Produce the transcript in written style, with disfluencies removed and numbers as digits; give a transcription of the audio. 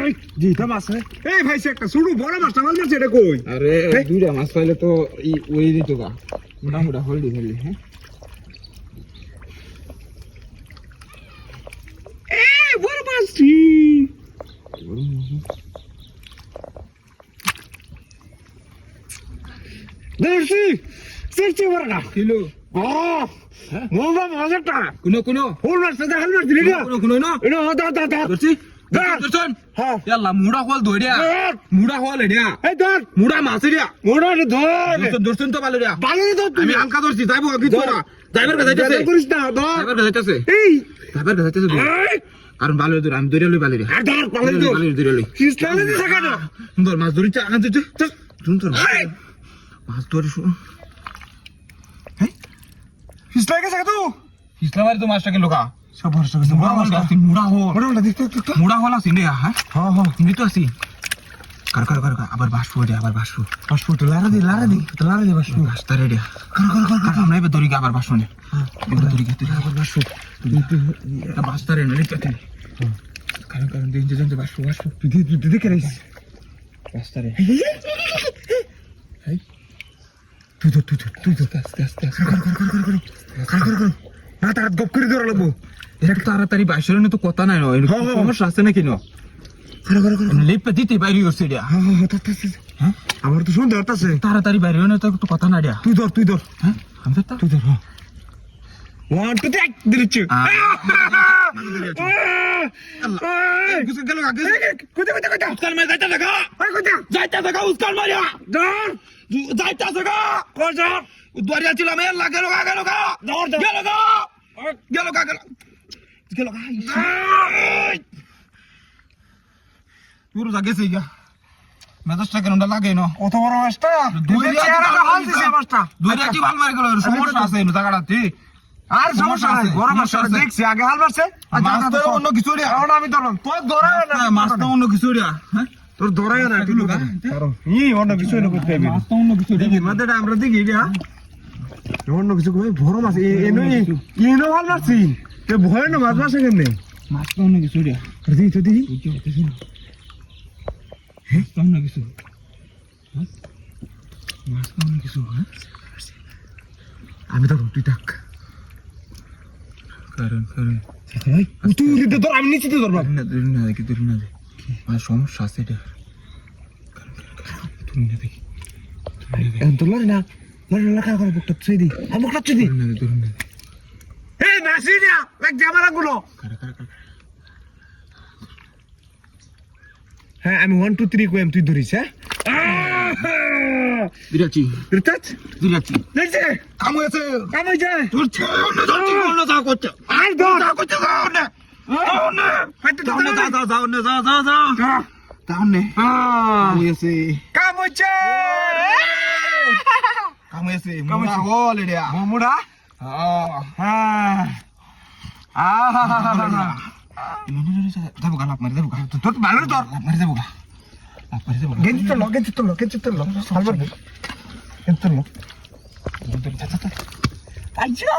এই দুইটা মাছ এই ভাই একটা শুরু বড় মাছটা মাছ মারছে এটা কই আরে দুইটা মাছ পাইলে তো ওই দিত গা মোটা হলদি হলদি হ্যাঁ এই বড় মাছটি দেখছি দেখছি বড় না কিলো ও মোবা মাছটা কোনো ফুল মাছটা হাল মাছ দিলি না কোনো না এটা দা ধরছি দর্শন হ্যাঁ ইয়াল্লা মুড়া হল ধইড়া মুড়া হল এডিয়া এই ধর মুড়া মাছ এডিয়া মোড়া ধর দর্শন তো ভালো রিয়া ভালো তো আমি হালকা ধরছি যাইবো কিছু না ড্রাইভার কাছে যাইতেছে করিস না ধর ড্রাইভার কাছে যাইতেছে এই ড্রাইভার কাছে যাইতেছে এই কারণ ভালো ধরে আমি ধরে লই ভালো রিয়া আর ধর পালে তো ধরে লই সিস্টেমে দিছে কেন সুন্দর মাছ ধরিছে আগান তুই সুন্দর মাছ ধরে সিস্টেমে গেছে তো ইসলামাবাদ তো মাছটাকে লোকা সব ভরসা গেছে মুড়া হল আছে মুড়া হল মোড়া দেখতে তো মুড়া হল আছে নে হ্যাঁ হ্যাঁ হ্যাঁ নি তো আছি কার আবার বাসপো দে আবার বাসপো পাসপোর্ট লারা দে পাসপোর্ট রাস্তা রেডি কর আমরা এবার দড়ি আবার বাসো নে এবার দড়ি তুই আবার বাসো এটা বাস্তা রে নলি চতে কারণ দিন যে বাসো তুই দেখে রাইস রাস্তা রে তুই আস্তে কর না তার গপ করে ধরা লাগবো এটা তাড়াতাড়ি বাসরে তো কথা নাই নয় সমস্যা আছে নাকি না কর লেপে দিতে বাইরে হচ্ছে এটা হ্যাঁ আমার তো শুনতে হতাছে তাড়াতাড়ি বাইরে না তো কথা না দিয়া তুই ধর হ্যাঁ আমি তো তুই ধর 1 2 3 দিচ্ছি গেল আগে কোথা উস্কান মার যাইতা দেখা যাইতা দেখা উস্কান মারিয়া ধর যাইতা দেখা কর ধর দুয়ারিয়া ছিল আমি গেল পুরো জাগেছে গা মেজাজটা কেন লাগে না কত বড় মাছটা দুইটা কি ভাল মারি গেল সমস্যা আছে এই জায়গাটাতে আর সমস্যা নাই বড় মাছটা দেখছি আগে হাল মারছে মাছ তো অন্য কিছু রে এখন আমি ধরলাম তোর ধরায় না মাছ তো অন্য কিছু রে হ্যাঁ তোর ধরায় না তুই অন্য কিছু না করতে পারবি মাছ তো অন্য কিছু দেখি মাথাটা আমরা দেখি এটা অন্য কিছু কই বড় মাছ এনো হাল মারছি তে ভয় না মাছ মাছ কেমনে মাছ তো অন্য কিছু রে দেখি তো দেখি মাছ তো অন্য কিছু মাছ তো অন্য কিছু আমি তো তুই থাক কারণ তুই উঠে ধর আমি নিচে ধরবা না সমস্যা আছে এটা তুমি না দেখি তো লড়ে না লাগা করে বুকটা ছুঁয়ে দি আমি বুকটা ছুঁয়ে দি এই নাসি না এক জামারা গুলো হ্যাঁ আমি 1 2 3 কইম তুই ধরিস হ্যাঁ দিরাচি রিটাচ দিরাচি দেখছে কাম হয়েছে তোর অন্য যা করছে আর ধর যা করছে যাও না হয়েছে কাম হচ্ছে কাম হয়েছে মুড়া হল এটা মুড়া হ্যাঁ যাবো গা লাভ মারি যাবো গা তোর ভালো তোর লাভ মারি যাবো গা গেঞ্জি তো লো সালবার গেঞ্জি তো লো আচ্ছা